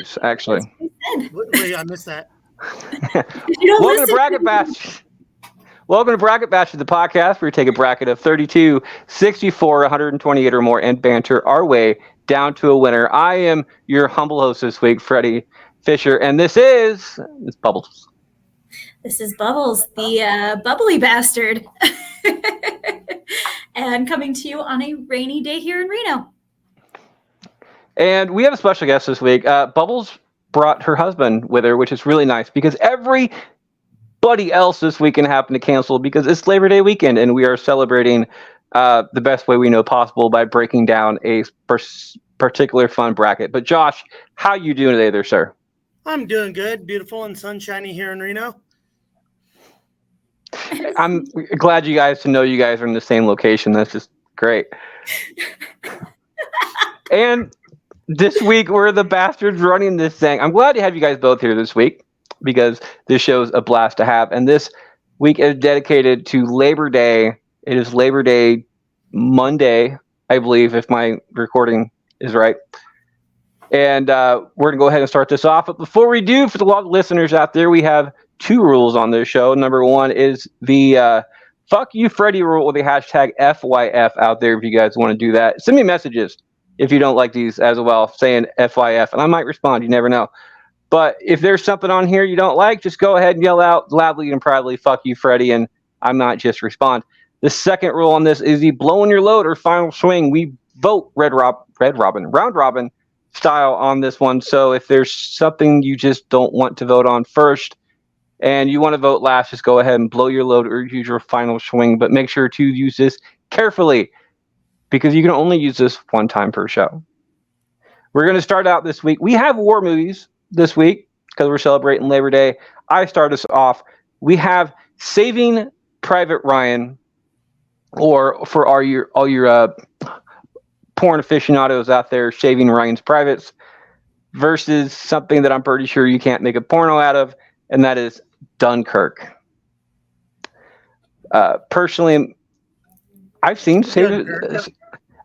Shindlers, actually. Wait, I missed that. Welcome to Bracket Bash. Welcome to Bracket Bash, the podcast where we take a bracket of 32, 64, 128 or more and banter our way down to a winner. I am your humble host this week, Freddie Fisher, and this is Bubbles. This is Bubbles, the bubbly bastard. And coming to you on a rainy day here in Reno. And we have a special guest this week. Bubbles brought her husband with her, which is really nice because everybody else this weekend happened to cancel because it's Labor Day weekend and we are celebrating the best way we know possible by breaking down a particular fun bracket. But Josh, how you doing today there, sir? I'm doing good. Beautiful and sunshiny here in Reno. I'm glad you guys are in the same location. That's just great. And this week, we're the bastards running this thing. I'm glad to have you guys both here this week because this show's a blast to have. And this week is dedicated to Labor Day. It is Labor Day Monday, I believe, if my recording is right. And we're going to go ahead and start this off. But before we do, for the long listeners out there, we have two rules on this show. Number one is the fuck you Freddy rule with the hashtag FYF out there if you guys want to do that. Send me messages if you don't like these as well, saying FYF, and I might respond. You never know. But if there's something on here you don't like, just go ahead and yell out loudly and proudly, fuck you, Freddy, and I might just respond. The second rule on this is the blowing your load or final swing. We vote round robin style on this one. So if there's something you just don't want to vote on first and you want to vote last, just go ahead and blow your load or use your final swing. But make sure to use this carefully, because you can only use this one time per show. We're going to start out this week. We have war movies this week because we're celebrating Labor Day. I start us off. We have Saving Private Ryan, or for all your porn aficionados out there, Shaving Ryan's Privates, versus something that I'm pretty sure you can't make a porno out of, and that is Dunkirk. Personally, I've seen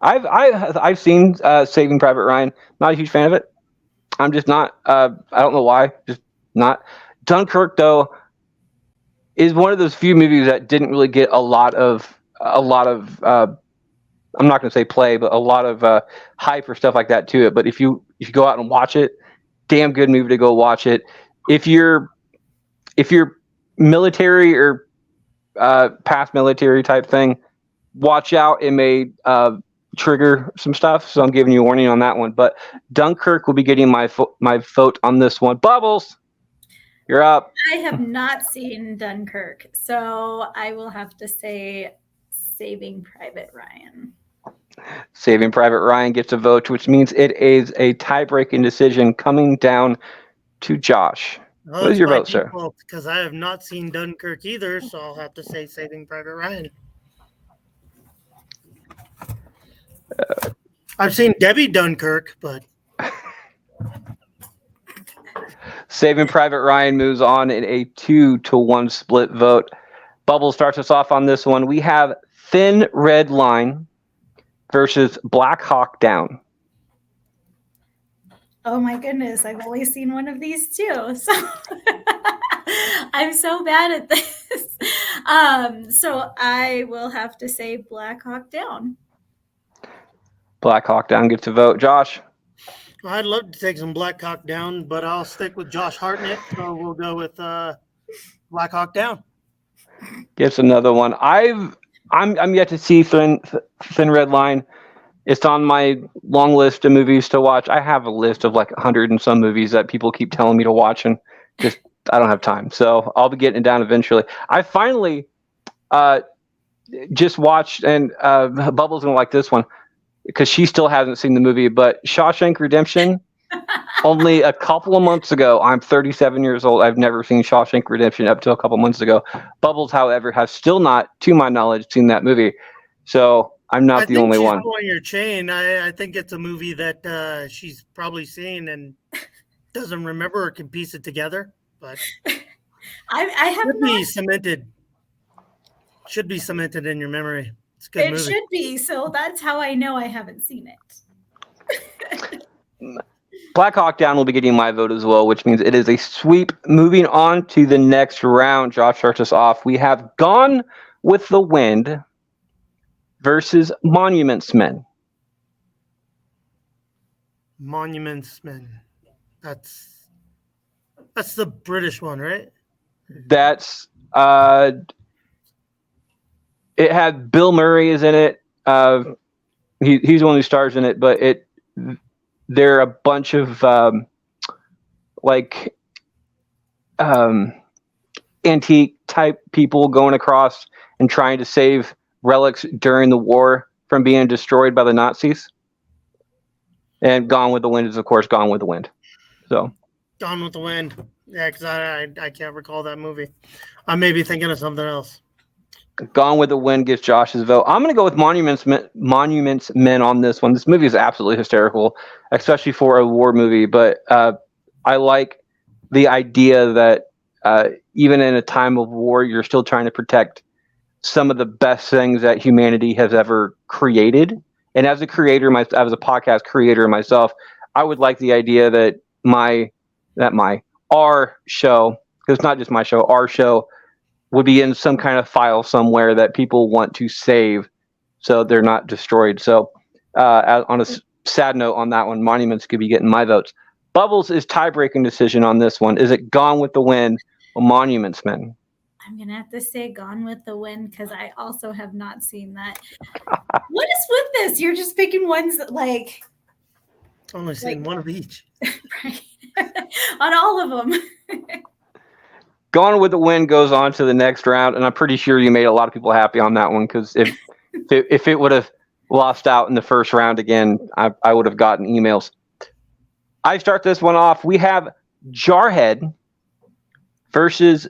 I've seen Saving Private Ryan. Not a huge fan of it. I'm just not. I don't know why. Just not. Dunkirk though is one of those few movies that didn't really get a lot of. I'm not going to say play, but a lot of hype or stuff like that to it. But if you go out and watch it, damn good movie to go watch it. If you're military or past military type thing, watch out. It may trigger some stuff, so I'm giving you a warning on that one. But Dunkirk will be getting my vote on this one. Bubbles, you're up. I have not seen Dunkirk, so I will have to say Saving Private Ryan. Saving Private Ryan gets a vote, which means it is a tie-breaking decision coming down to Josh. What is your vote, sir? Because I have not seen Dunkirk either, so I'll have to say Saving Private Ryan. I've seen Debbie Dunkirk, but Saving Private Ryan moves on in a 2-1 split vote. Bubble starts us off on this one. We have Thin Red Line versus Black Hawk Down. Oh my goodness, I've only seen one of these two. So I'm so bad at this. So I will have to say Black Hawk Down. Black Hawk Down gets a vote. Josh? Well, I'd love to take some Black Hawk Down, but I'll stick with Josh Hartnett, so we'll go with Black Hawk Down. Gets another one. I'm yet to see Thin Red Line. It's on my long list of movies to watch. I have a list of like 100 and some movies that people keep telling me to watch, and just I don't have time. So I'll be getting it down eventually. I finally just watched, and Bubble's gonna like this one because she still hasn't seen the movie, but Shawshank Redemption. Only a couple of months ago, I'm 37 years old. I've never seen Shawshank Redemption up to a couple months ago. Bubbles, however, has still not, to my knowledge, seen that movie. So I'm not the only one. Pulling your chain. I think it's a movie that she's probably seen and doesn't remember or can piece it together. But I have should be cemented. Should be cemented in your memory. It's a good movie. It should be. So that's how I know I haven't seen it. Black Hawk Down will be getting my vote as well, which means it is a sweep. Moving on to the next round, Josh starts us off. We have Gone with the Wind versus Monuments Men. Monuments Men. That's the British one, right? That's it had Bill Murray is in it. He's the one who stars in it, but there are a bunch of antique type people going across and trying to save relics during the war from being destroyed by the Nazis. And Gone with the Wind is, of course, Gone with the Wind. So, Gone with the Wind. Yeah, because I can't recall that movie. I may be thinking of something else. Gone with the Wind gets Josh's vote. I'm going to go with Monuments Men on this one. This movie is absolutely hysterical, especially for a war movie. But I like the idea that even in a time of war, you're still trying to protect some of the best things that humanity has ever created. And as a creator, as a podcast creator myself, I would like the idea that our show, because it's not just my show, our show would be in some kind of file somewhere that people want to save so they're not destroyed. So on a sad note on that one, Monuments could be getting my votes. Bubbles is tie-breaking decision on this one. Is it Gone with the Wind or Monuments Men? I'm going to have to say Gone with the Wind because I also have not seen that. What is with this? You're just picking ones that Only seen one of each. Right. On all of them. Gone with the Wind goes on to the next round, and I'm pretty sure you made a lot of people happy on that one because if it would have lost out in the first round again, I would have gotten emails. I start this one off. We have Jarhead versus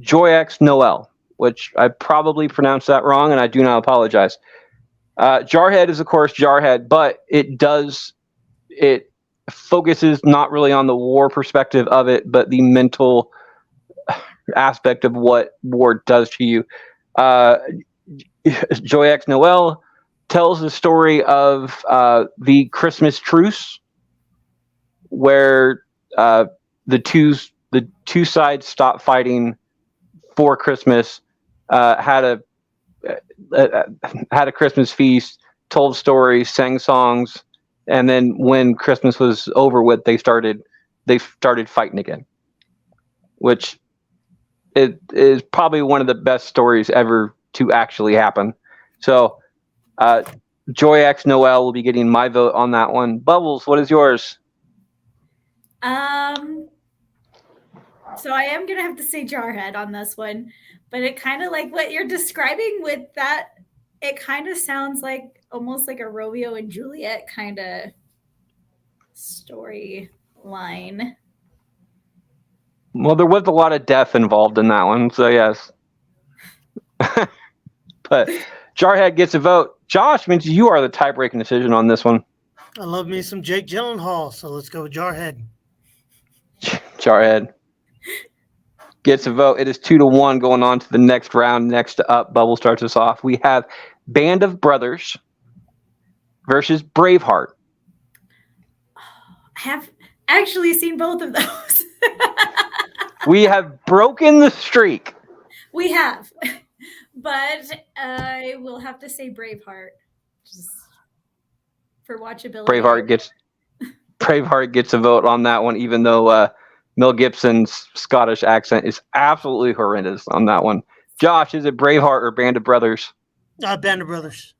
Joyeux Noel, which I probably pronounced that wrong, and I do not apologize. Jarhead is, of course, Jarhead, but it focuses not really on the war perspective of it, but the mental aspect of what war does to you. Joyeux Noel tells the story of the Christmas truce, where the two sides stopped fighting for Christmas, had a Christmas feast, told stories, sang songs, and then when Christmas was over with, they started fighting again, which it is probably one of the best stories ever to actually happen. So Joyeux Noel will be getting my vote on that one. Bubbles, what is yours? So I am going to have to say Jarhead on this one, but it kind of like what you're describing with that, it kind of sounds like almost like a Romeo and Juliet kind of storyline. Well, there was a lot of death involved in that one, so yes. But Jarhead gets a vote. Josh, means you are the tie-breaking decision on this one. I love me some Jake Gyllenhaal, so let's go with Jarhead. Jarhead gets a vote. It is 2-1 going on to the next round. Next up, Bubble starts us off. We have Band of Brothers versus Braveheart. I have actually seen both of those. We have broken the streak. We have. But I will have to say Braveheart. Just for watchability. Braveheart gets a vote on that one, even though Mel Gibson's Scottish accent is absolutely horrendous on that one. Josh, is it Braveheart or Band of Brothers? Band of Brothers.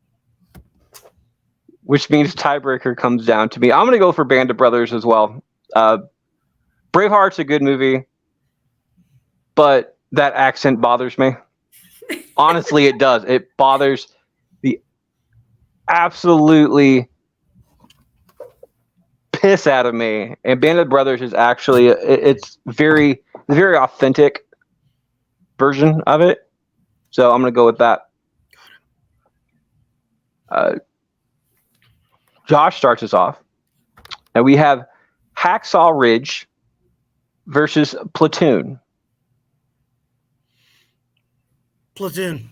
Which means tiebreaker comes down to me. I'm going to go for Band of Brothers as well. Braveheart's a good movie, but that accent bothers me. Honestly, it does. It bothers the absolutely piss out of me. And Band of Brothers is actually it's very authentic version of it. So I'm going to go with that. Josh starts us off, and we have Hacksaw Ridge versus Platoon. Platoon.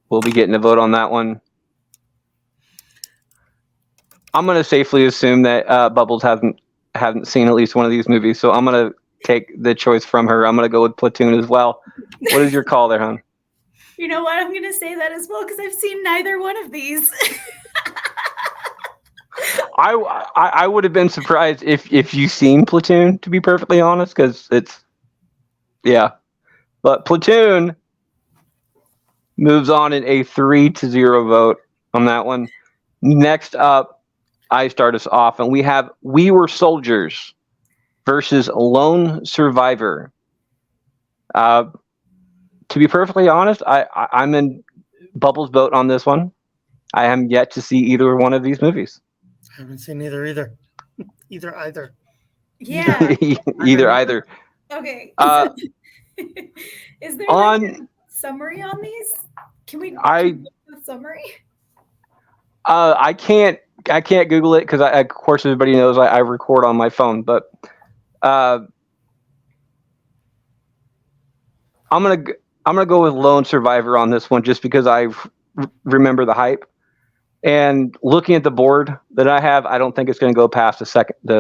We'll be getting a vote on that one. I'm going to safely assume that Bubbles hasn't seen at least one of these movies, so I'm going to take the choice from her. I'm going to go with Platoon as well. What is your call there, hon? You know what? I'm going to say that as well because I've seen neither one of these. I would have been surprised if you've seen Platoon, to be perfectly honest, because yeah. But Platoon moves on in a 3-0 vote on that one. Next up, I start us off, and we have We Were Soldiers versus Lone Survivor. To be perfectly honest, I'm in Bubbles' boat on this one. I am yet to see either one of these movies. I haven't seen either. Either. Yeah. either. Okay. Is there on like a summary on these? Can we I the summary? I can't Google it because of course everybody knows I record on my phone, but I'm gonna go with Lone Survivor on this one just because I remember the hype. And looking at the board that I have, I don't think it's going to go past the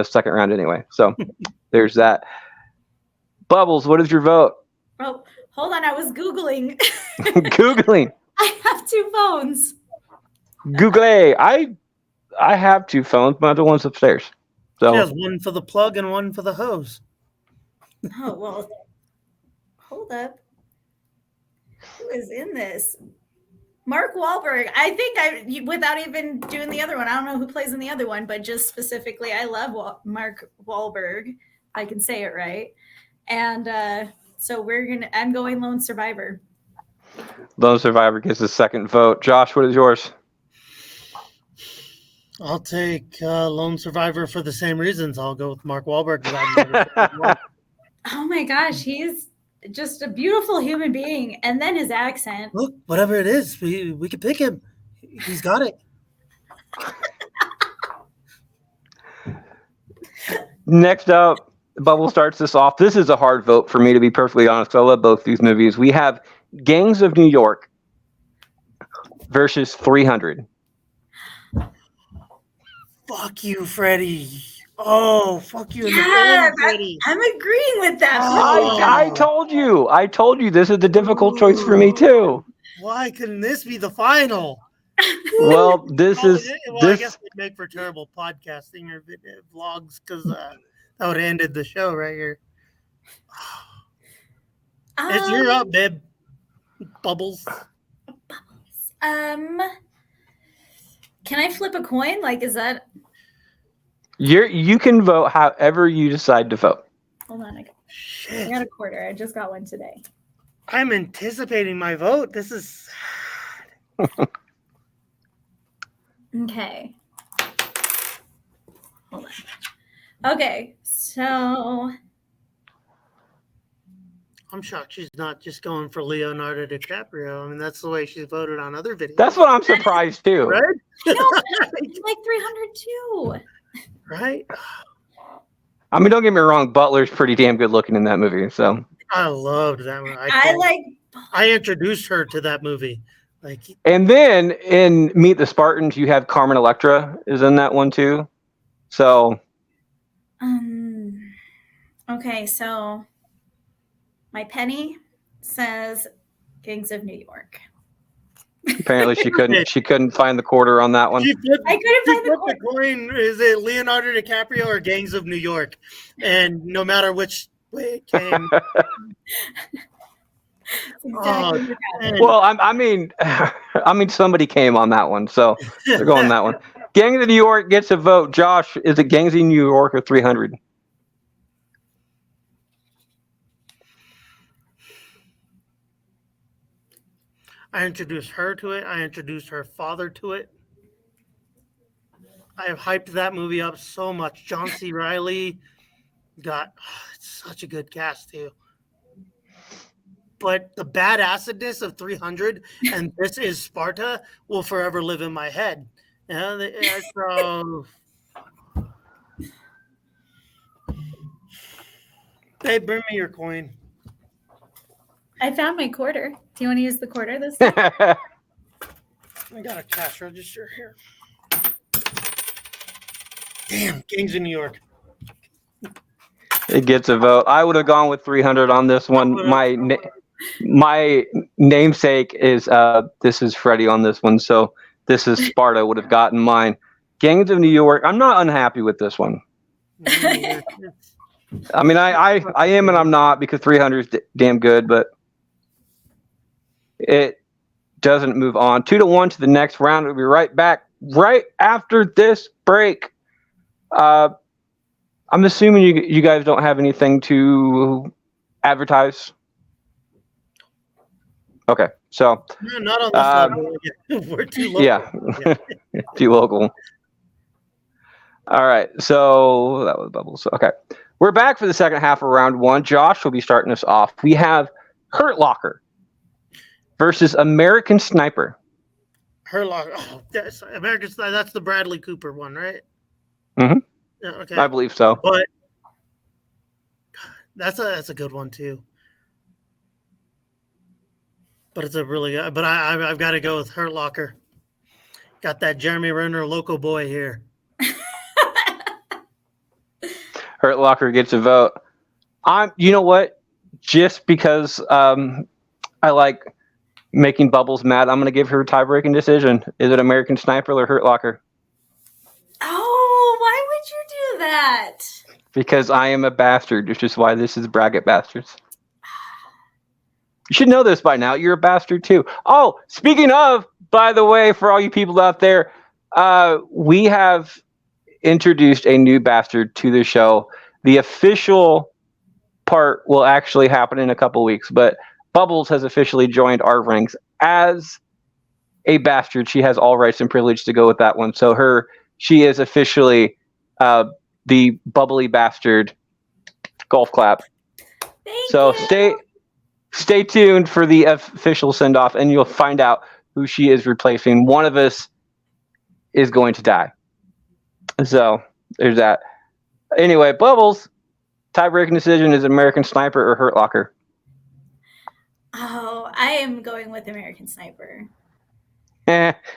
second round anyway. So there's that. Bubbles, what is your vote? Oh, hold on. I was Googling. Googling. I have two phones. Google. I have two phones. My other one's upstairs. So she has one for the plug and one for the hose. Oh, well, hold up. Who is in this? Mark Wahlberg. I think without even doing the other one, I don't know who plays in the other one, but just specifically, I love Mark Wahlberg. I can say it right. And so I'm going Lone Survivor. Lone Survivor gets the second vote. Josh, what is yours? I'll take Lone Survivor for the same reasons. I'll go with Mark Wahlberg. Oh my gosh, he's just a beautiful human being. And then his accent. Look, whatever it is, we could pick him. He's got it. Next up, Bubble starts this off. This is a hard vote for me, to be perfectly honest. I love both these movies. We have Gangs of New York versus 300. Fuck you, Freddie. Oh, fuck you. Yeah, I'm agreeing with that. I told you this is the difficult choice for me too. Why couldn't this be the final? Well, I guess we'd make for terrible podcasting or vlogs because that would have ended the show right here. You're up, babe. Bubbles. Can I flip a coin? Like, is that? You can vote however you decide to vote. Hold on, I got a quarter. I just got one today. I'm anticipating my vote. This is sad. Okay. Hold on. Okay, so I'm shocked she's not just going for Leonardo DiCaprio. I mean, that's the way she's voted on other videos. That's what I'm surprised too. Right? No, it's like 300 too. Right? I mean, don't get me wrong. Butler's pretty damn good looking in that movie. So I loved that one. I introduced her to that movie. And then in Meet the Spartans, you have Carmen Electra is in that one too. So. Okay, so my penny says Gangs of New York. Apparently she couldn't find the quarter on that one. I couldn't find the coin. Is it Leonardo DiCaprio or Gangs of New York? And no matter which way it came. Well, I mean, somebody came on that one, so they're going that one. Gangs of New York gets a vote. Josh, is it Gangs of New York or 300? I introduced her to it. I introduced her father to it. I have hyped that movie up so much. John C. Reilly it's such a good cast too. But the badassedness of 300 and This Is Sparta will forever live in my head. So hey, bring me your coin. I found my quarter. Do you want to use the quarter this time? I got a cash register here. Damn, Kings of New York. It gets a vote. I would have gone with 300 on this one. My namesake is this is Freddie on this one, so this is Sparta would have gotten mine. Gangs of New York. I'm not unhappy with this one. I mean, I am and I'm not, because 300 is damn good, but it doesn't move on. 2-1 to the next round. We'll be right back right after this break. I'm assuming you guys don't have anything to advertise. Okay, so No, not on this level. We're too local. Yeah, too local. All right, so that was Bubbles. Okay, we're back for the second half of round one. Josh will be starting us off. We have Hurt Locker versus American Sniper. Hurt Locker. Oh, that's American Sniper. That's the Bradley Cooper one, right? Mm-hmm. Yeah, okay. I believe so. But that's a good one too. But it's a really good. But I've got to go with Hurt Locker. Got that Jeremy Renner local boy here. Hurt Locker gets a vote. You know what? Just because I like making Bubbles mad, I'm going to give her a tie-breaking decision. Is it American Sniper or Hurt Locker? Oh, why would you do that? Because I am a bastard, which is why this is Braggart Bastards. You should know this by now. You're a bastard too. Oh, speaking of, by the way, for all you people out there, we have introduced a new bastard to the show. The official part will actually happen in a couple weeks, but Bubbles has officially joined our ranks as a bastard. She has all rights and privilege to go with that one. So she is officially the bubbly bastard. Golf clap. Thank so you. Stay tuned for the official send-off, and you'll find out who she is replacing. One of us is going to die. So there's that. Anyway, Bubbles, tie-breaking decision is American Sniper or Hurt Locker? Oh, I am going with American Sniper.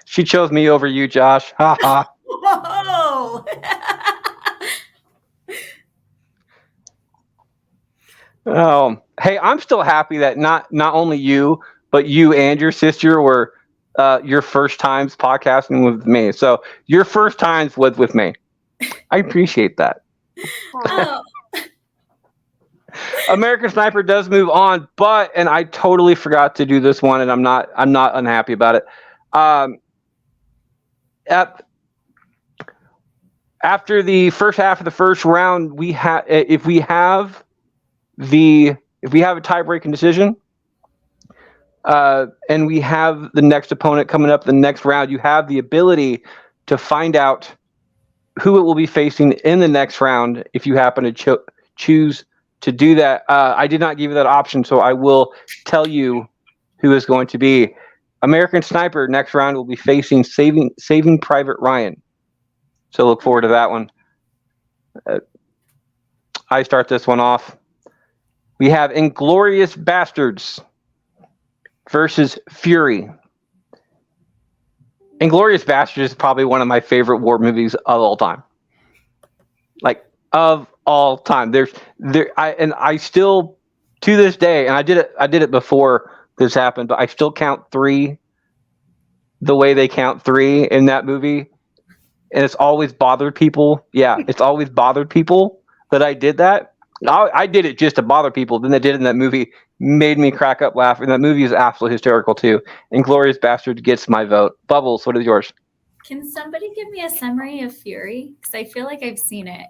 She chose me over you, Josh. Ha ha. Whoa! Oh, hey, I'm still happy that not only you, but you and your sister were your first times podcasting with me. So your first times was with me. I appreciate that. Oh. American Sniper does move on, and I totally forgot to do this one, and I'm not unhappy about it. After the first half of the first round, if we have a tie-breaking decision, and we have the next opponent coming up the next round, you have the ability to find out who it will be facing in the next round if you happen to choose to do that. I did not give you that option, so I will tell you who is going to be. American Sniper next round will be facing Saving Private Ryan. So look forward to that one. I start this one off. We have Inglorious Bastards versus Fury. Inglorious Bastards is probably one of my favorite war movies of all time. Like, of all time. I still, to this day, and I did it before this happened, but I still count 3 the way they count 3 in that movie. And it's always bothered people. Yeah, it's always bothered people that I did that. I did it just to bother people. Then they did it in that movie, made me crack up laughing. That movie is absolutely hysterical too. Inglorious Bastards gets my vote. Bubbles, what is yours? Can somebody give me a summary of Fury? Because I feel like I've seen it.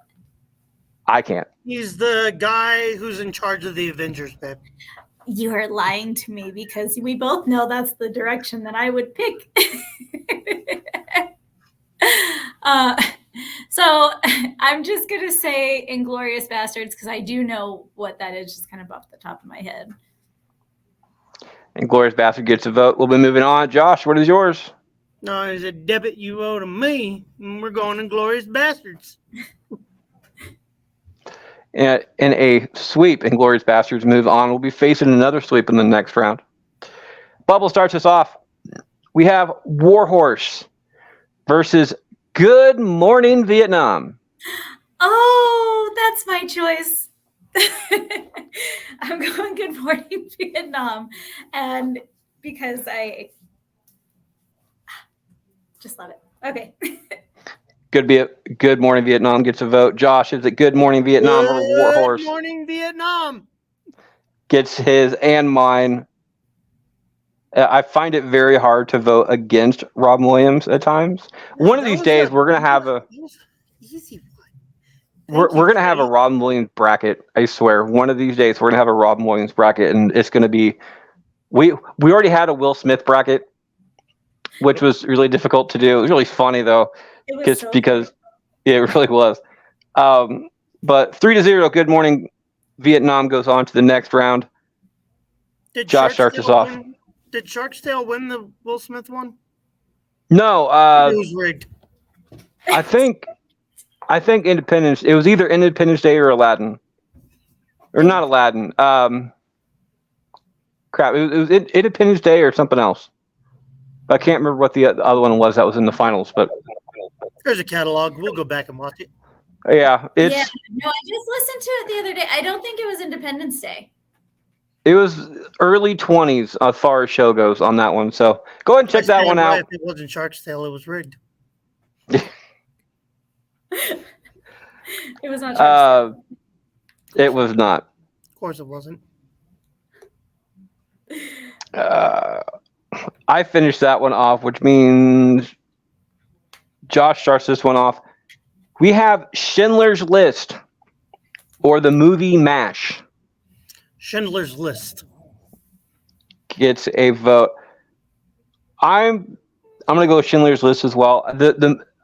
I can't. He's the guy who's in charge of the Avengers, babe. You are lying to me because we both know that's the direction that I would pick. So I'm just going to say Inglorious Bastards because I do know what that is, just kind of off the top of my head. Inglorious Bastard gets a vote. We'll be moving on. Josh, what is yours? No, it's a debit you owe to me, and we're going Inglorious Bastards. In a sweep, Inglorious Bastards move on. We'll be facing another sweep in the next round. Bubble starts us off. We have Warhorse versus Good Morning Vietnam. Oh, that's my choice. I'm going Good Morning Vietnam. And because I just love it. Okay. Good Morning Vietnam gets a vote. Josh, is it Good Morning Vietnam or War Horse? Good Morning Vietnam. Gets his and mine. I find it very hard to vote against Robin Williams at times. One of these days, we're gonna have a easy one. we're gonna have a Robin Williams bracket. I swear, one of these days, we're gonna have a Robin Williams bracket, and it's gonna be. We already had a Will Smith bracket, which was really difficult to do. It was really funny though, because it really was. But 3-0, Good Morning Vietnam goes on to the next round. Josh starts us off. Did Shark's Tale win the Will Smith one? No, It was rigged. I think Independence. It was either Independence Day or Aladdin, or not Aladdin. Crap! It was Independence Day or something else. I can't remember what the other one was that was in the finals. But there's a catalog. We'll go back and watch it. Yeah, it's. Yeah, no, I just listened to it the other day. I don't think it was Independence Day. It was early 20s as far as show goes on that one. So go ahead and check that one out. If it wasn't Shark's Tale, it was rigged. It was not Shark's Tale. It was not. Of course it wasn't. I finished that one off, which means Josh starts this one off. We have Schindler's List or the movie MASH. Schindler's List gets a vote. I'm gonna go with Schindler's List as well.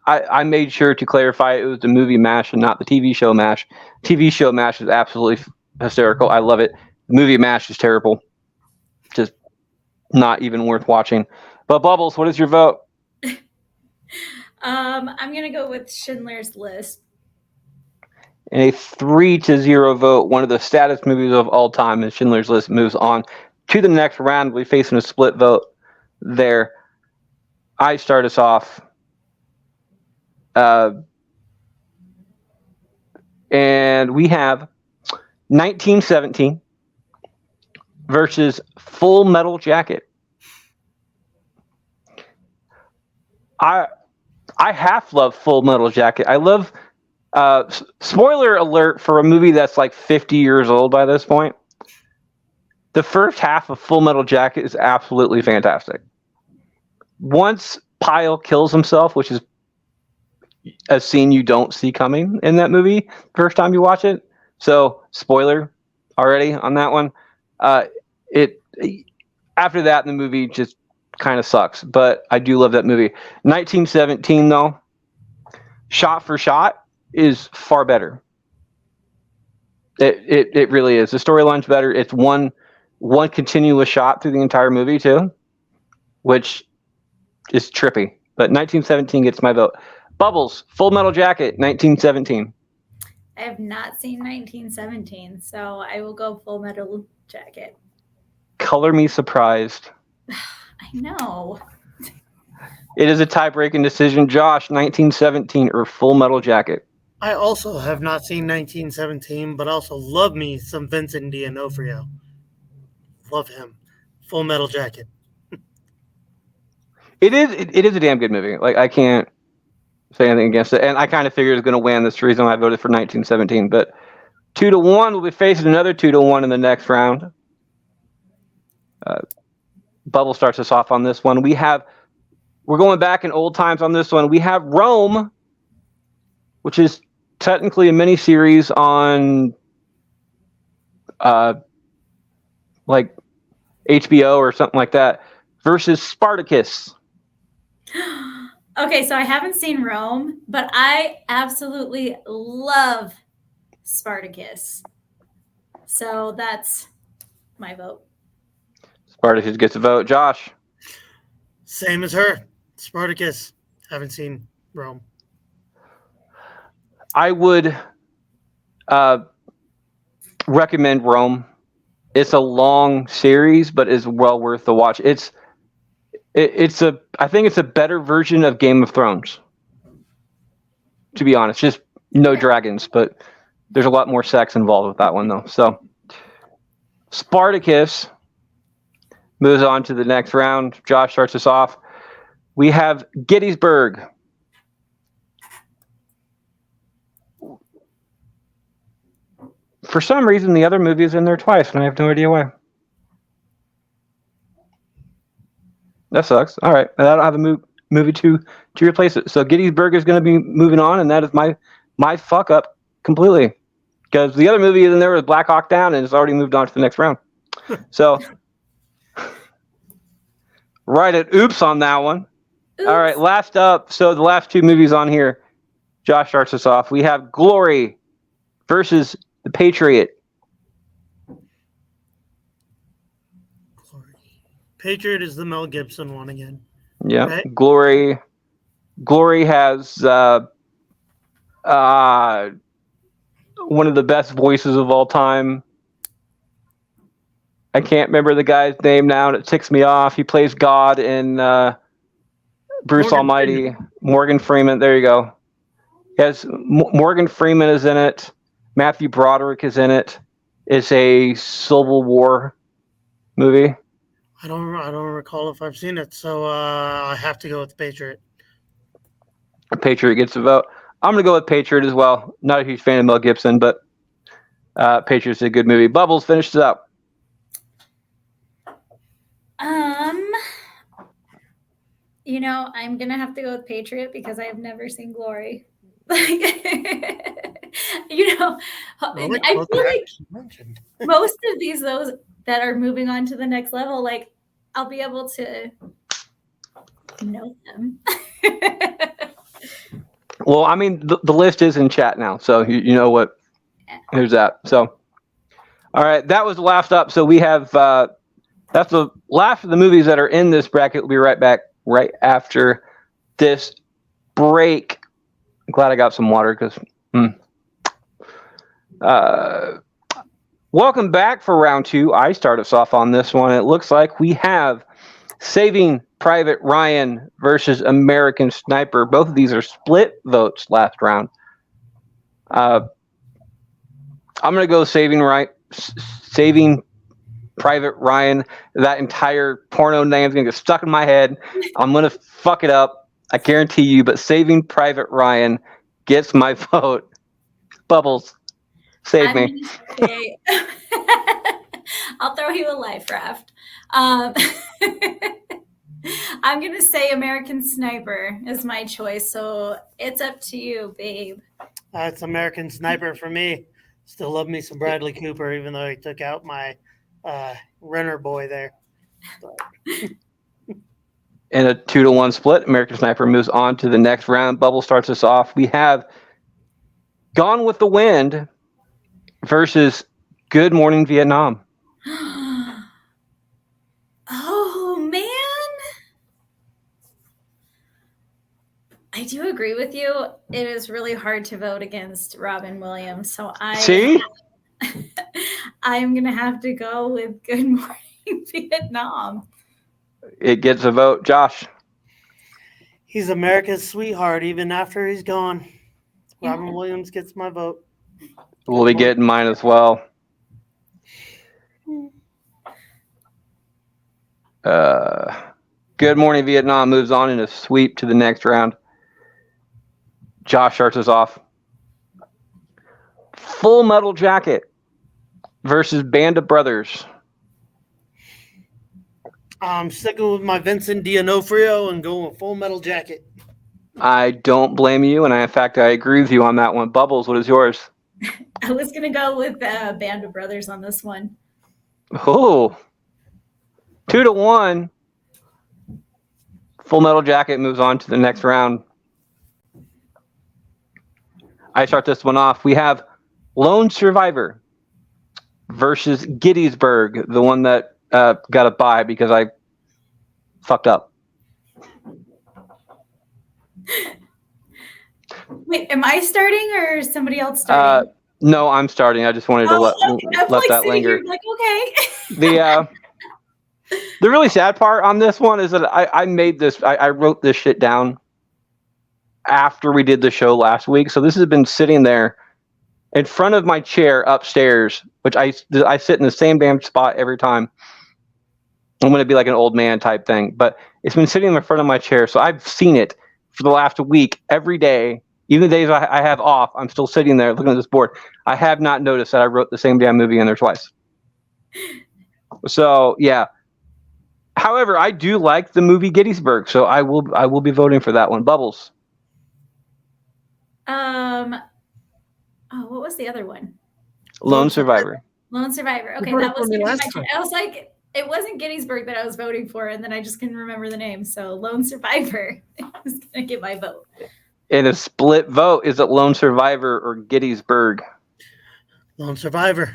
I made sure to clarify it was the movie MASH and not the TV show MASH. TV show MASH is absolutely hysterical. I love it. The movie MASH is terrible. Just not even worth watching. But Bubbles, what is your vote? I'm gonna go with Schindler's List. In a 3-0 vote, one of the saddest movies of all time, and Schindler's List moves on to the next round. We're facing a split vote there. I start us off. And we have 1917 versus Full Metal Jacket. I half love Full Metal Jacket. I love. Spoiler alert for a movie that's like 50 years old by this point. The first half of Full Metal Jacket is absolutely fantastic. Once Pyle kills himself, which is a scene you don't see coming in that movie first time you watch it. So, spoiler already on that one. After that, the movie just kind of sucks. But I do love that movie. 1917, though, shot for shot, is far better. It really is. The storyline's better. It's one continuous shot through the entire movie too, which is trippy. But 1917 gets my vote. Bubbles, Full Metal Jacket, 1917. I have not seen 1917, so I will go Full Metal Jacket. Color me surprised. I know. It is a tie-breaking decision. Josh, 1917 or Full Metal Jacket? I also have not seen 1917, but also love me some Vincent D'Onofrio. Love him. Full Metal Jacket. It is a damn good movie. Like, I can't say anything against it. And I kind of figured it was going to win. That's the reason I voted for 1917. But 2-1, we'll be facing another 2-1 in the next round. Bubble starts us off on this one. We're going back in old times on this one. We have Rome, which is technically a miniseries on like HBO or something like that, versus Spartacus. Okay, so I haven't seen Rome, but I absolutely love Spartacus. So that's my vote. Spartacus gets a vote. Josh? Same as her. Spartacus. Haven't seen Rome. I would recommend Rome. It's a long series, but it's well worth the watch. I think it's a better version of Game of Thrones. To be honest, just No dragons, but there's a lot more sex involved with that one, though. So, Spartacus moves on to the next round. Josh starts us off. We have Gettysburg. For some reason, the other movie is in there twice, and I have no idea why. That sucks. All right, and I don't have a movie to replace it. So Gettysburg is going to be moving on, and that is my fuck up completely. Because the other movie in there was Black Hawk Down, and it's already moved on to the next round. So, right at oops on that one. Oops. All right, last up. So the last two movies on here, Josh starts us off. We have Glory versus The Patriot. Patriot is the Mel Gibson one again. Yeah, right? Glory has one of the best voices of all time. I can't remember the guy's name now, and it ticks me off. He plays God in Bruce Morgan Almighty. Freeman. Morgan Freeman. There you go. Yes, Morgan Freeman is in it. Matthew Broderick is in it. It's a Civil War movie. I don't recall if I've seen it, so I have to go with the Patriot. Patriot gets a vote. I'm going to go with Patriot as well. Not a huge fan of Mel Gibson, but Patriot's a good movie. Bubbles, finish it up. I'm gonna have to go with Patriot because I have never seen Glory. I feel like most of those that are moving on to the next level, like I'll be able to know them. Well, I mean, the list is in chat now, so you know what. Here's that. So, all right, that was the last up. So we have that's the last of the movies that are in this bracket. We'll be right back right after this break. I'm glad I got some water because. Welcome back for round two. I start us off on this one. It looks like we have Saving Private Ryan versus American Sniper. Both of these are split votes last round. I'm going to go Saving Private Ryan. That entire porno name is going to get stuck in my head. I'm going to fuck it up. I guarantee you, but Saving Private Ryan gets my vote. Bubbles, save me. I'll throw you a life raft. I'm going to say American Sniper is my choice, so it's up to you, babe. It's American Sniper for me. Still love me some Bradley Cooper, even though he took out my Renner boy there. In a 2-1 split, American Sniper moves on to the next round. Bubble starts us off. We have Gone with the Wind versus Good Morning Vietnam. Oh, man. I do agree with you. It is really hard to vote against Robin Williams. So See? I'm going to have to go with Good Morning Vietnam. It gets a vote. Josh. He's America's sweetheart even after he's gone. Robin Williams gets my vote. We'll be getting mine as well. Good Morning Vietnam moves on in a sweep to the next round. Josh starts us off. Full Metal Jacket versus Band of Brothers. I'm sticking with my Vincent D'Onofrio and going with Full Metal Jacket. I don't blame you, and in fact, I agree with you on that one. Bubbles, what is yours? I was going to go with Band of Brothers on this one. Oh, 2-1. Full Metal Jacket moves on to the next round. I start this one off. We have Lone Survivor versus Gettysburg, the one that got a bye because I fucked up. Wait, am I starting or is somebody else starting? No, I'm starting. I just wanted to let that linger. Like, okay. The really sad part on this one is that I made this. I wrote this shit down after we did the show last week. So this has been sitting there in front of my chair upstairs, which I sit in the same damn spot every time. I'm going to be like an old man type thing, but it's been sitting in front of my chair. So I've seen it for the last week every day. Even the days I have off, I'm still sitting there looking at this board. I have not noticed that I wrote the same damn movie in there twice. So yeah. However, I do like the movie Gettysburg, so I will be voting for that one. Bubbles. What was the other one? Lone Survivor. Lone Survivor. Okay, that was I was like, it wasn't Gettysburg that I was voting for, and then I just couldn't remember the name. So Lone Survivor is gonna get my vote. In a split vote, is it Lone Survivor or Gettysburg? Lone Survivor.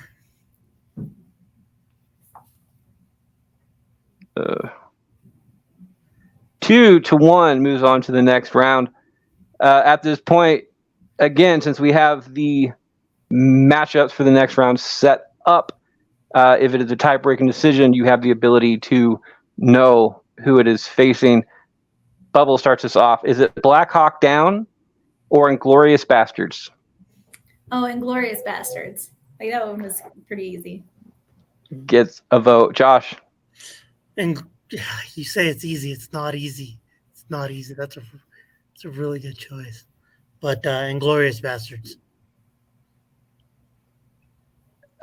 2-1 moves on to the next round. At this point, again, since we have the matchups for the next round set up, if it is a tie-breaking decision, you have the ability to know who it is facing. Bubble starts us off. Is it Black Hawk Down or Inglorious Bastards? Oh, Inglorious Bastards. Like, that one was pretty easy. Gets a vote. Josh? And you say it's easy. It's not easy. It's not easy. It's a really good choice. But Inglorious Bastards.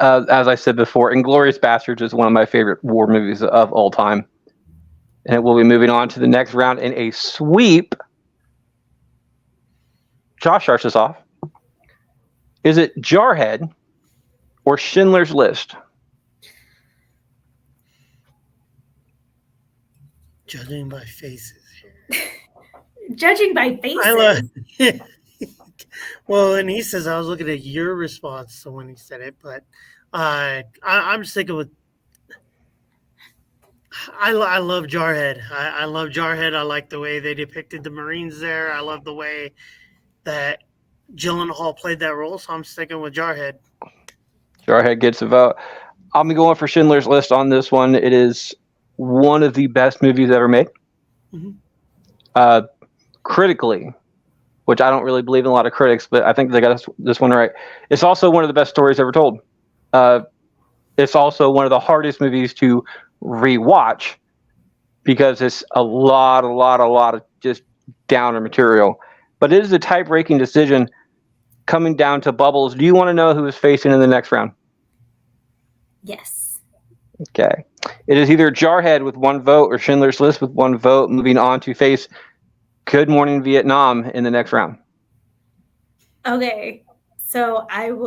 As I said before, Inglorious Bastards is one of my favorite war movies of all time. And we'll be moving on to the next round in a sweep. Josh starts us off. Is it Jarhead or Schindler's List? Judging by faces here. Judging by faces? Well, and he says, I was looking at your response to when he said it, but I'm sticking with I love Jarhead. I love Jarhead. I like the way they depicted the Marines there. I love the way that Gyllenhaal played that role, so I'm sticking with Jarhead. Jarhead gets a vote. I'll be going for Schindler's List on this one. It is one of the best movies ever made. Mm-hmm. Critically, which I don't really believe in a lot of critics, but I think they got this one right. It's also one of the best stories ever told. It's also one of the hardest movies to rewatch because it's a lot of just downer material. But it is a tie-breaking decision coming down to Bubbles. Do you want to know who is facing in the next round? Yes. Okay. It is either Jarhead with 1 vote or Schindler's List with 1 vote, moving on to face Good Morning Vietnam in the next round. Okay. So I'm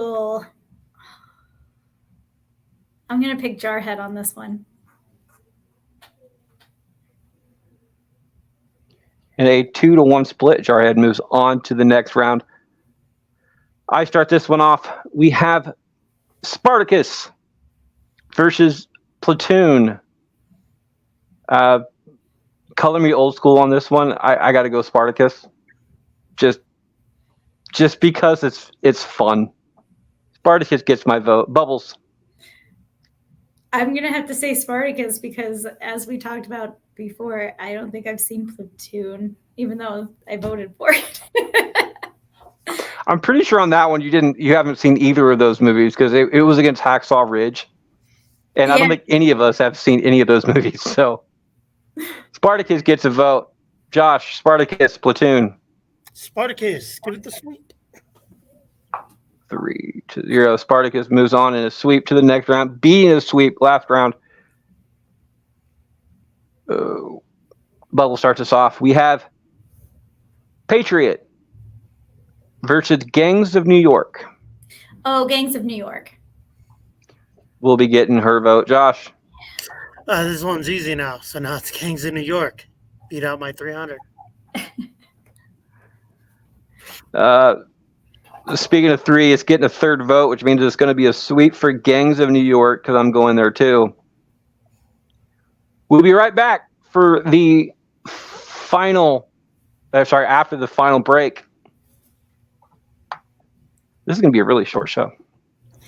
going to pick Jarhead on this one. In a 2-1 split, Jarhead moves on to the next round. I start this one off. We have Spartacus versus Platoon. Color me old school on this one. I got to go Spartacus. Just because it's fun. Spartacus gets my vote. Bubbles. I'm going to have to say Spartacus because, as we talked about before, I don't think I've seen Platoon, even though I voted for it. I'm pretty sure on that one you haven't seen either of those movies because it was against Hacksaw Ridge. And yeah. I don't think any of us have seen any of those movies. So Spartacus gets a vote. Josh, Spartacus, Platoon. Spartacus, give it the sweep. 3-0. Spartacus moves on in a sweep to the next round. Beating a sweep last round. Bubble starts us off. We have Patriot versus Gangs of New York. Oh, Gangs of New York. We'll be getting her vote. Josh. This one's easy now. So now it's Gangs of New York. Beat out my 300. Speaking of 3, it's getting a 3rd vote, which means it's going to be a sweep for Gangs of New York because I'm going there too. We'll be right back for the after the final break. This is going to be a really short show.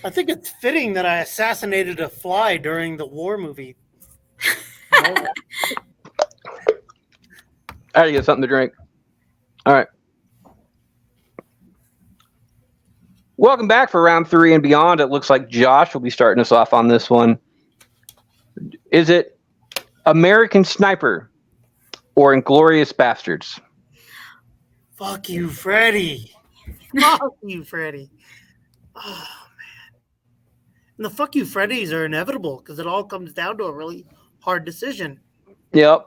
I think it's fitting that I assassinated a fly during the war movie. I had to get something to drink. All right. Welcome back for round 3 and beyond. It looks like Josh will be starting us off on this one. Is it American Sniper or Inglorious Bastards? Fuck you, Freddie. Fuck you, Freddie. Oh, man. And the fuck you, Freddies are inevitable because it all comes down to a really hard decision. Yep.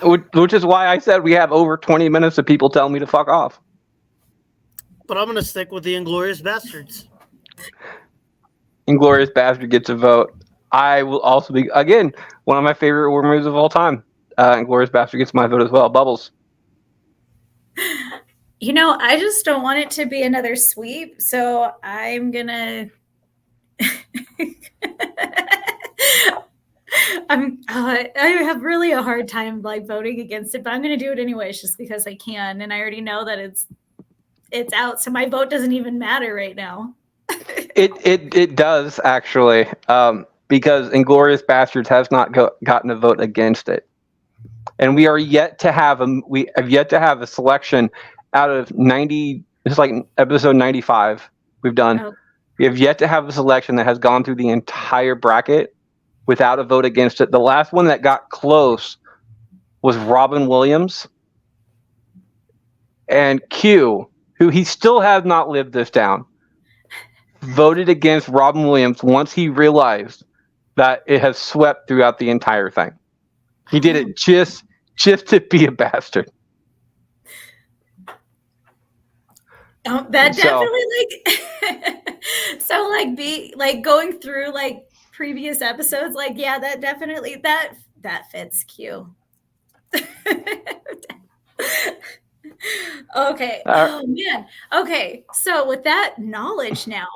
Which is why I said we have over 20 minutes of people telling me to fuck off. But I'm going to stick with the Inglorious Bastards. Inglorious Bastard gets a vote. I will also be, again, one of my favorite war movies of all time. Inglorious Bastard gets my vote as well. Bubbles. You know, I just don't want it to be another sweep, so I'm gonna. I have really a hard time like voting against it, but I'm gonna do it anyways, just because I can, and I already know that it's out, so my vote doesn't even matter right now. It does actually, because Inglorious Bastards has not gotten a vote against it, and we have yet to have a selection out of 90. It's like episode 95 we've done. Oh. We have yet to have a selection that has gone through the entire bracket without a vote against it. The last one that got close was Robin Williams, and Q, who he still has not lived this down, voted against Robin Williams once he realized that it has swept throughout the entire thing. He did it just to be a bastard. That definitely so like be like going through like previous episodes, like yeah, that definitely that fits Q. Okay. Oh man. Okay. So with that knowledge now,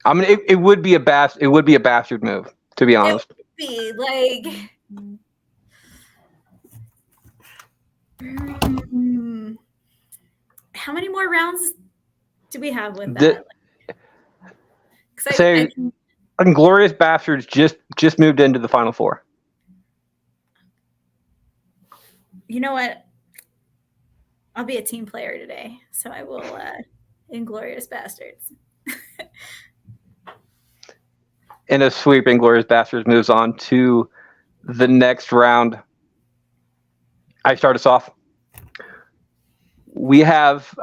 I mean, it would be a bastard move, to be honest. it would be like. How many more rounds do we have with that? Say, Inglorious Bastards just moved into the Final Four. You know what? I'll be a team player today, so I will Inglorious Bastards. In a sweep, Inglorious Bastards moves on to the next round. I start us off. We have,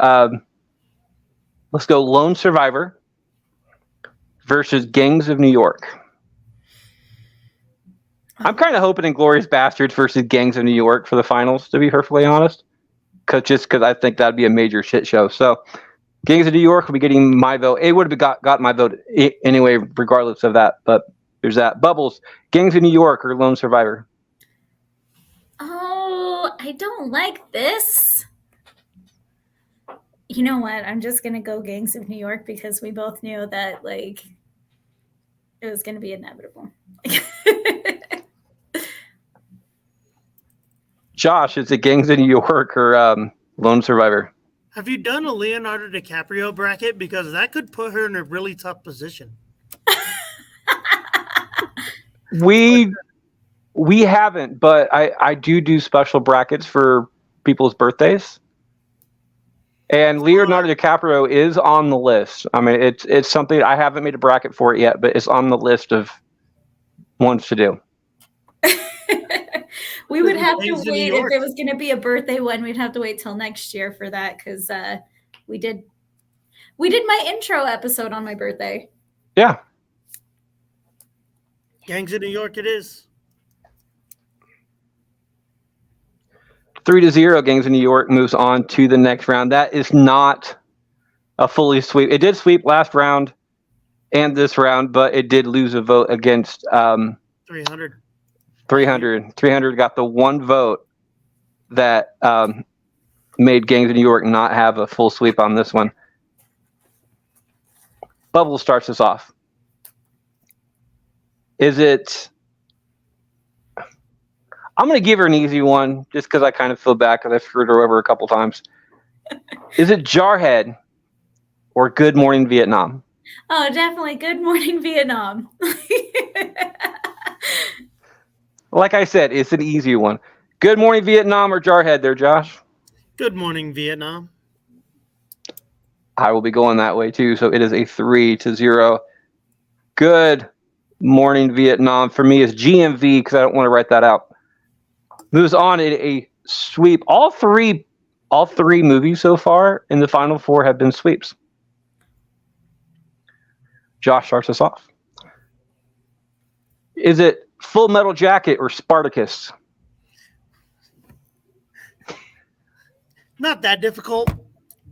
let's go Lone Survivor versus Gangs of New York. I'm kind of hoping Inglorious Bastards versus Gangs of New York for the finals, to be perfectly honest. Because I think that'd be a major shit show. So Gangs of New York will be getting my vote. It would have got my vote anyway, regardless of that. But there's that. Bubbles, Gangs of New York or Lone Survivor? Oh, I don't like this. You know what? I'm just going to go Gangs of New York because we both knew that, like, it was going to be inevitable. Josh, is it Gangs of New York or Lone Survivor? Have you done a Leonardo DiCaprio bracket? Because that could put her in a really tough position. We haven't, but I do special brackets for people's birthdays. And Leonardo DiCaprio is on the list. I mean, it's something I haven't made a bracket for it yet, but it's on the list of ones to do. We would have to wait if it was going to be a birthday one. We'd have to wait till next year for that because we did my intro episode on my birthday. Yeah. Gangs of New York, it is. 3-0, Gangs of New York moves on to the next round. That is not a fully sweep. It did sweep last round and this round, but it did lose a vote against 300. 300 got the one vote that made Gangs of New York not have a full sweep on this one. Bubble starts us off. Is it... I'm going to give her an easy one just because I kind of feel bad because I screwed her over a couple times. Is it Jarhead or Good Morning Vietnam? Oh, definitely Good Morning Vietnam. Like I said, it's an easy one. Good morning, Vietnam or Jarhead there, Josh? Good morning, Vietnam. I will be going that way too. So it is a 3-0. Good morning, Vietnam. For me, is GMV because I don't want to write that out. Moves on in a sweep. All three movies so far in the final four have been sweeps. Josh starts us off. Is it Full Metal Jacket or Spartacus? Not that difficult,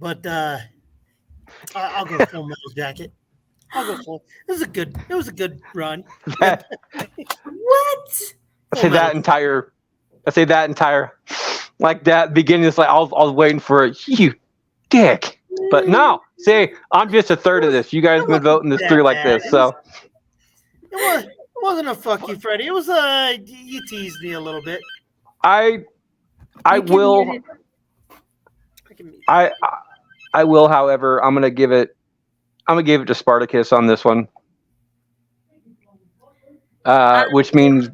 but I'll go Full Metal Jacket. I'll go full. It was a good run. What? I say that entire, like that beginning. It's like I was waiting for it. You dick. But no, see, I'm just a third of this. You guys have been voting this through like this, so. It wasn't a fuck you, Freddie. It was you teased me a little bit. I will, however, I'm gonna give it to Spartacus on this one. Which means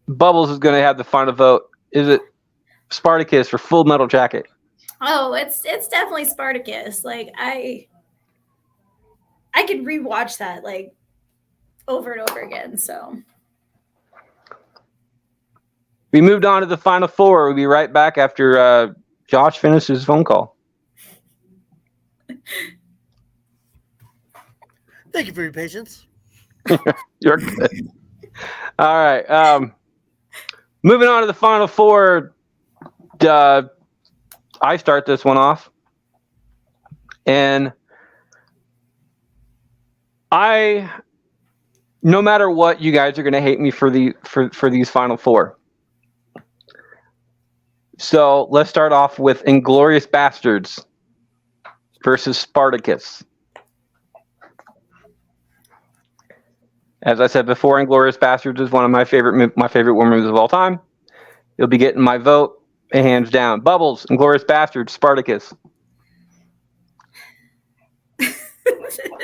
Bubbles is gonna have the final vote. Is it Spartacus or Full Metal Jacket? Oh, it's definitely Spartacus. Like I could rewatch that like over and over again. So we moved on to the final four. We'll be right back after Josh finishes his phone call. Thank you for your patience. You're good. All right. Moving on to the final four. I start this one off. And no matter what, you guys are going to hate me for these final four. So let's start off with Inglorious Bastards versus Spartacus. As I said before, Inglorious Bastards is one of my favorite war movies of all time. You'll be getting my vote, hands down. Bubbles, Inglorious Bastards, Spartacus.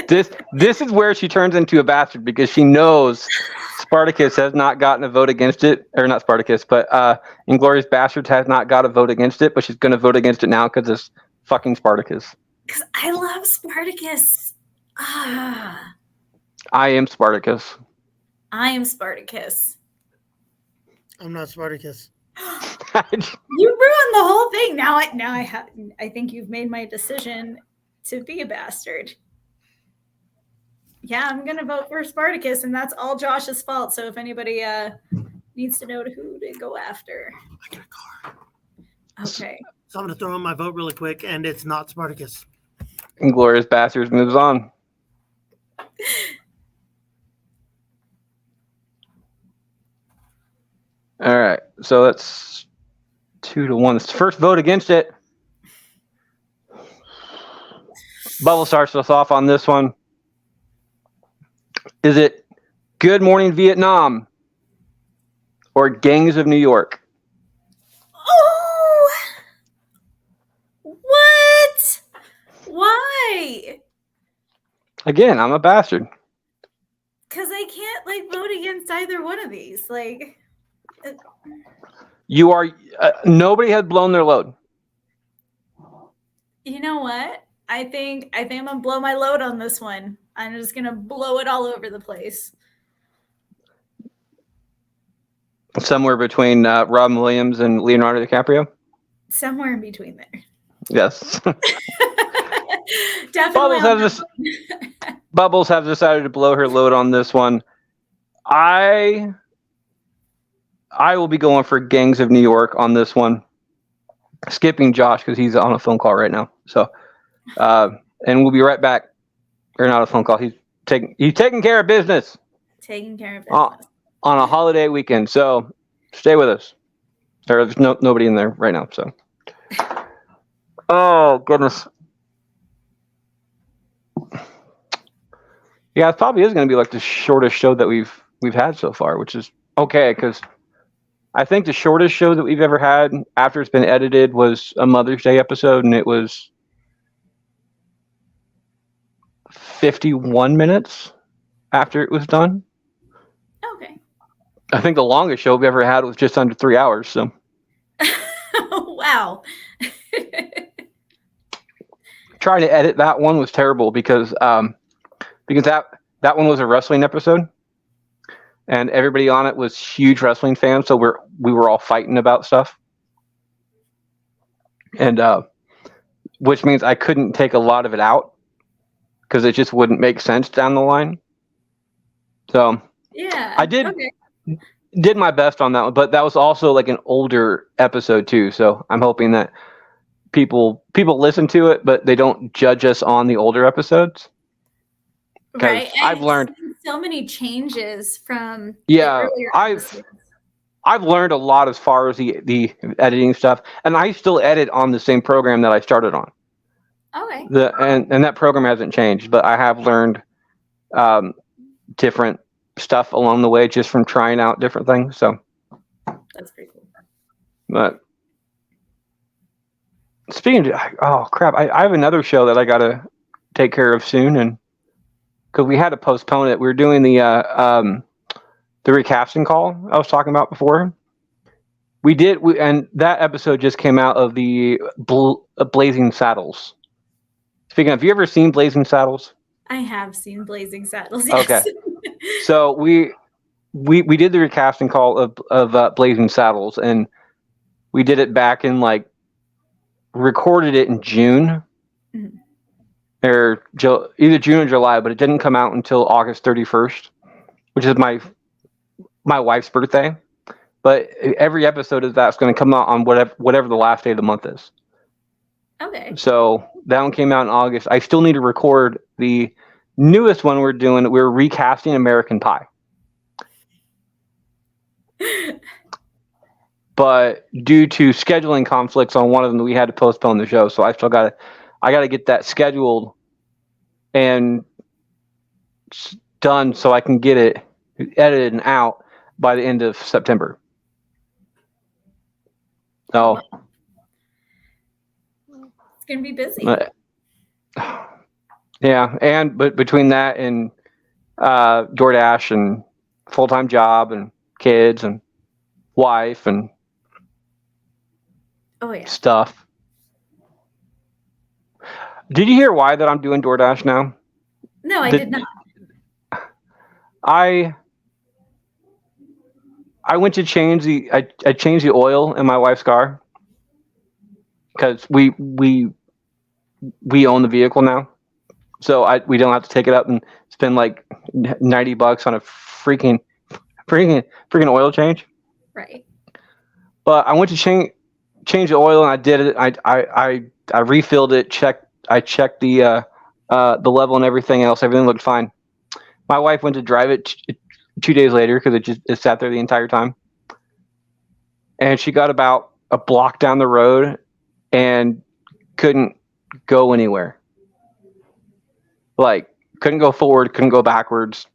This is where she turns into a bastard because she knows Spartacus has not gotten a vote against it, or not Spartacus, but Inglorious Bastards has not got a vote against it, but she's going to vote against it now because it's fucking Spartacus. because I love Spartacus. I am Spartacus. I am Spartacus. I'm not Spartacus. You ruined the whole thing. Now I think you've made my decision to be a bastard. Yeah, I'm gonna vote for Spartacus, and that's all Josh's fault. So if anybody needs to know who to go after, I get a car. okay. So I'm gonna throw in my vote really quick, and it's not Spartacus. Inglorious Bastards moves on. All right, so that's 2-1. It's the first vote against it. Bubble starts us off on this one. Is it Good Morning Vietnam or Gangs of New York? Oh, what? Why? Again, I'm a bastard. Because I can't vote against either one of these. You are. Nobody has blown their load. You know what? I think I'm gonna blow my load on this one. I'm just gonna blow it all over the place. Somewhere between Robin Williams and Leonardo DiCaprio. Somewhere in between there. Yes. Definitely. Bubbles have decided to blow her load on this one. I will be going for Gangs of New York on this one. Skipping Josh because he's on a phone call right now. So, and we'll be right back. Or not a phone call. He's taking care of business. Taking care of business. On a holiday weekend. So stay with us. There's nobody in there right now. So, oh goodness. Yeah, it probably is going to be like the shortest show that we've had so far, which is okay because I think the shortest show that we've ever had after it's been edited was a Mother's Day episode, and it was 51 minutes after it was done. Okay. I think the longest show we ever had was just under 3 hours. So Wow. Trying to edit that one was terrible because that one was a wrestling episode, and everybody on it was huge wrestling fans. So we were all fighting about stuff, and which means I couldn't take a lot of it out because it just wouldn't make sense down the line. So Yeah. I did my best on that one, but that was also like an older episode too. So I'm hoping that people listen to it, but they don't judge us on the older episodes. Right. I've learned so many changes from yeah, the earlier episodes. I've learned a lot as far as the editing stuff, and I still edit on the same program that I started on. Okay. And that program hasn't changed, but I have learned different stuff along the way just from trying out different things. So that's pretty cool. But speaking of, oh crap, I have another show that I gotta take care of soon, and because we had to postpone it, we were doing the recasting call I was talking about before. And that episode just came out of the Blazing Saddles. Speaking of, have you ever seen Blazing Saddles? I have seen Blazing Saddles. Yes. Okay. So we did the recasting call of Blazing Saddles, and we did it back in recorded it in June, or either June or July, but it didn't come out until August 31st, which is my wife's birthday. But every episode of that's going to come out on whatever the last day of the month is. Okay. So that one came out in August. I still need to record the newest one we're doing. We're recasting American Pie. But due to scheduling conflicts on one of them, we had to postpone the show. So I got to get that scheduled and done so I can get it edited and out by the end of September. So it's gonna be busy. Yeah, but between that and DoorDash and full-time job and kids and wife and stuff. Did you hear why that I'm doing DoorDash now? No, I did not. I went to change I changed the oil in my wife's car because we own the vehicle now, so we don't have to take it up and spend like $90 on a freaking oil change. Right. But I went to change the oil and I did it. I refilled it. I checked the level and everything else. Everything looked fine. My wife went to drive it 2 days later because it sat there the entire time. And she got about a block down the road and couldn't go anywhere. Like, couldn't go forward, couldn't go backwards.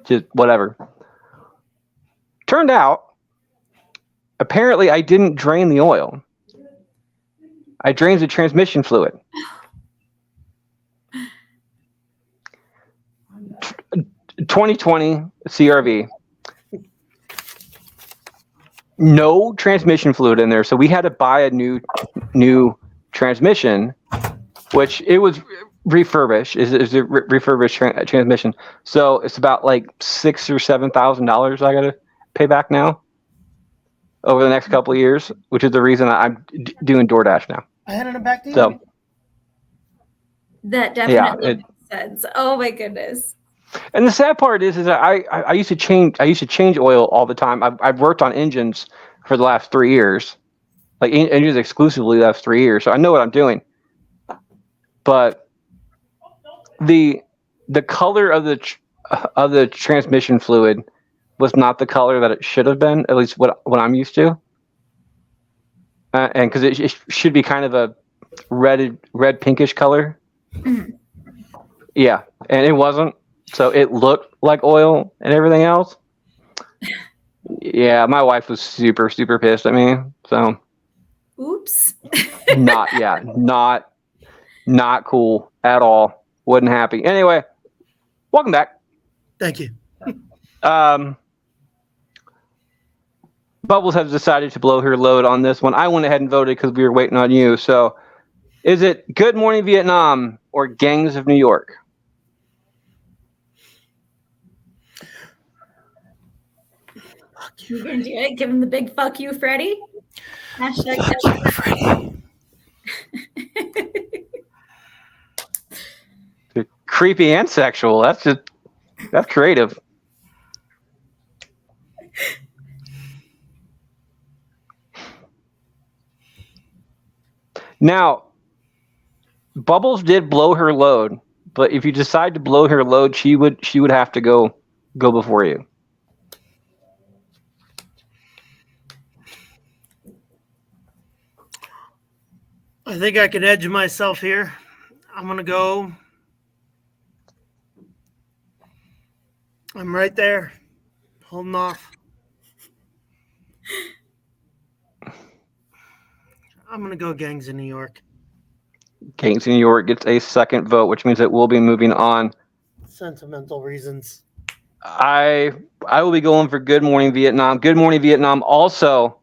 Just whatever. Turned out, apparently I didn't drain the oil. I drained the transmission fluid. 2020 CRV. No transmission fluid in there, so we had to buy a new transmission, which it was refurbished. Is a refurbished transmission, so it's about like $6,000 or $7,000 I gotta pay back now over the next couple of years, which is the reason I'm doing DoorDash now. I handed it back to you. So that definitely makes sense. Oh my goodness. And the sad part is that I used to change oil all the time. I've worked on engines for the last 3 years, like engines exclusively the last 3 years, so I know what I'm doing. But the color of the transmission fluid was not the color that it should have been, at least what I'm used to. And because it should be kind of a red pinkish color. Mm-hmm. Yeah, and it wasn't. So it looked like oil and everything else. Yeah, my wife was super, super pissed at me. So, oops. not cool at all. Wasn't happy. Anyway, welcome back. Thank you. Bubbles has decided to blow her load on this one. I went ahead and voted because we were waiting on you. So, is it Good Morning Vietnam or Gangs of New York? You gonna do it? Give him the big fuck you, Freddie. Hashtag Fuck you, Freddie. Creepy and sexual. That's creative. Now, Bubbles did blow her load, but if you decide to blow her load, she would have to go before you. I think I can edge myself here. I'm going to go. I'm right there, holding off. I'm going to go Gangs in New York. Gangs in New York gets a second vote, which means it will be moving on. Sentimental reasons. I will be going for Good Morning Vietnam. Good Morning Vietnam also,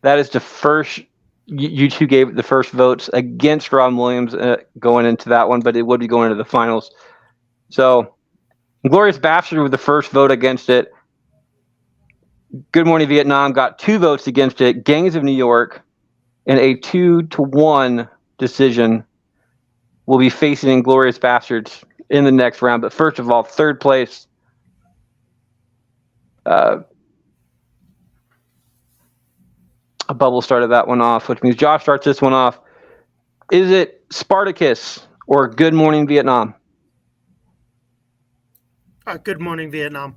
that is the first, you two gave the first votes against Robin Williams going into that one, but it would be going into the finals. So, Inglorious Bastards with the first vote against it. Good Morning Vietnam got 2 votes against it. Gangs of New York, in a 2-1 decision, will be facing Inglorious Bastards in the next round. But first of all, third place. A Bubble started that one off, which means Josh starts this one off. Is it Spartacus or Good Morning Vietnam? Good Morning Vietnam.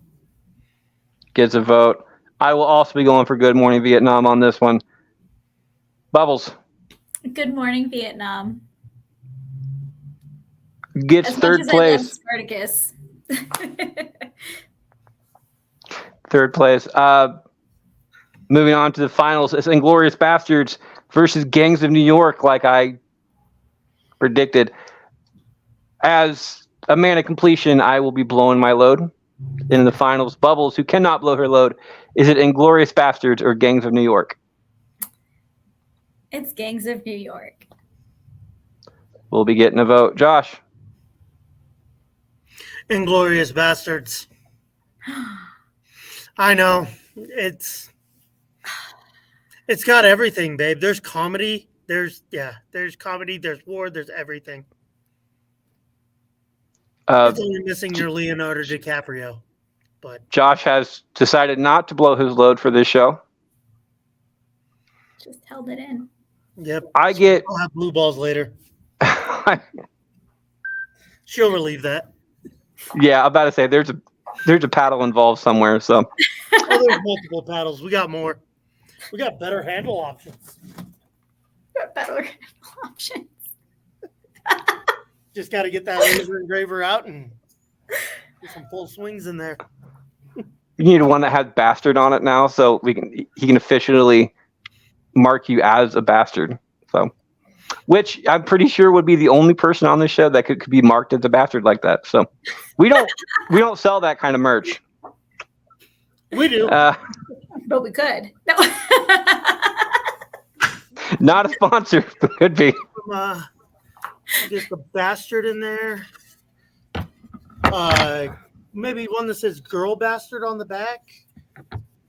Gets a vote. I will also be going for Good Morning Vietnam on this one. Bubbles. Good Morning Vietnam. Gets As third much as place. I love Spartacus. Third place. Moving on to the finals, it's Inglorious Bastards versus Gangs of New York, like I predicted. As a man of completion, I will be blowing my load in the finals. Bubbles, who cannot blow her load, is it Inglorious Bastards or Gangs of New York? It's Gangs of New York. We'll be getting a vote. Josh. Inglorious Bastards. I know. It's got everything, babe. There's comedy. There's comedy. There's war. There's everything. It's only missing your Leonardo DiCaprio. But Josh has decided not to blow his load for this show. Just held it in. Yep. I'll have blue balls later. She'll relieve that. Yeah, I'm about to say there's a paddle involved somewhere. So there's multiple paddles. We got more. We got better handle options. Just got to get that laser engraver out and get some full swings in there. You need one that has bastard on it now, so he can officially mark you as a bastard. So, which I'm pretty sure would be the only person on the show that could be marked as a bastard like that. So, we don't sell that kind of merch. We do, but we could. No. Not a sponsor, but could be. Get the bastard in there. Maybe one that says "Girl Bastard" on the back.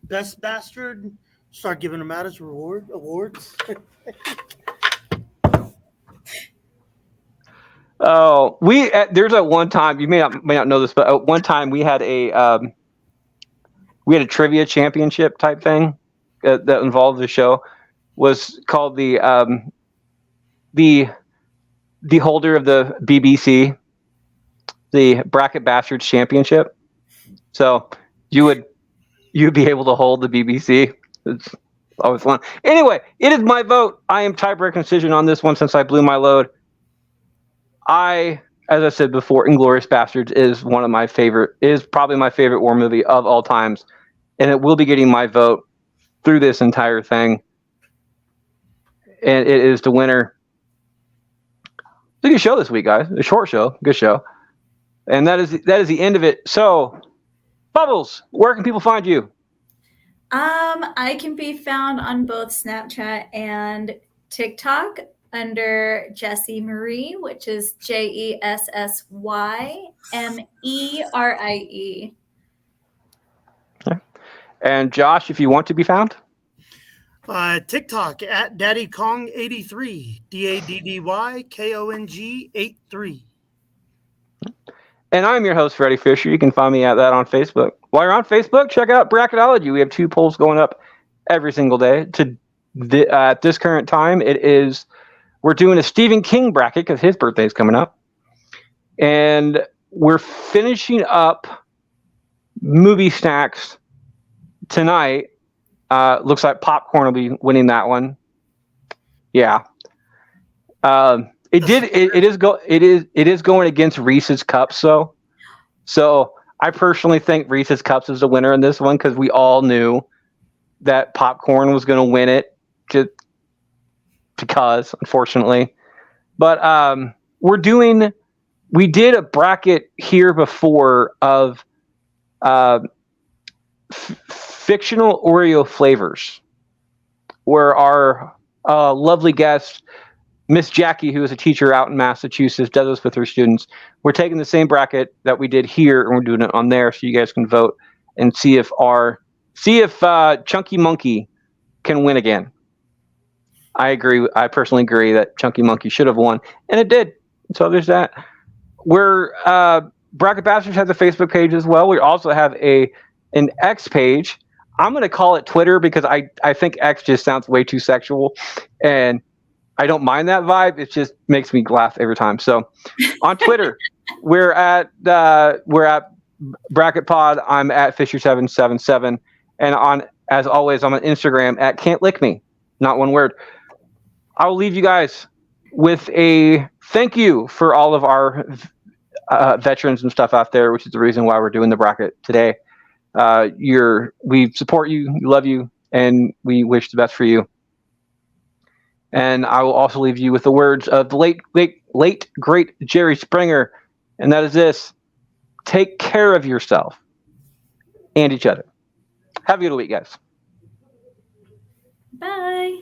Best bastard. Start giving them out as awards. Oh, there's at one time, you may not know this, but at one time we had a trivia championship type thing that involved the show. Was called the holder of the BBC, the Bracket Bastards Championship. So you'd be able to hold the BBC. It's always fun. Anyway, it is my vote. I am tiebreaker decision on this one since I blew my load. As I said before, Inglorious Bastards is probably my favorite war movie of all times, and it will be getting my vote through this entire thing. And it is the winner. It's a good show this week, guys. A short show, good show. And that is the end of it. So, Bubbles, where can people find you? I can be found on both Snapchat and TikTok under Jessy Marie, which is JessYmerie. And Josh, if you want to be found? TikTok at DaddyKong83, DADDYKONG 83. And I'm your host, Freddie Fisher. You can find me at that on Facebook. While you're on Facebook, check out Bracketology. We have 2 polls going up every single day. At this current time, we're doing a Stephen King bracket because his birthday is coming up. And we're finishing up movie snacks tonight. Looks like popcorn will be winning that one. Yeah. It is going against Reese's Cups though. So I personally think Reese's Cups is the winner in this one because we all knew that popcorn was going to win it just because, unfortunately. But we did a bracket here before of fictional Oreo flavors, where our lovely guest, Miss Jackie, who is a teacher out in Massachusetts, does this with her students. We're taking the same bracket that we did here, and we're doing it on there, so you guys can vote and see if Chunky Monkey can win again. I agree. I personally agree that Chunky Monkey should have won, and it did. So there's that. Bracket Bastards has a Facebook page as well. We also have an X page. I'm going to call it Twitter because I think X just sounds way too sexual, and I don't mind that vibe. It just makes me laugh every time. So on Twitter, we're at Bracket Pod. I'm at Fisher777, and as always, I'm on Instagram at Can't Lick Me, not one word. I'll leave you guys with a thank you for all of our veterans and stuff out there, which is the reason why we're doing the bracket today. We support you, we love you, and we wish the best for you. And I will also leave you with the words of the late great Jerry Springer, and that is this: take care of yourself and each other. Have a good week, guys. Bye.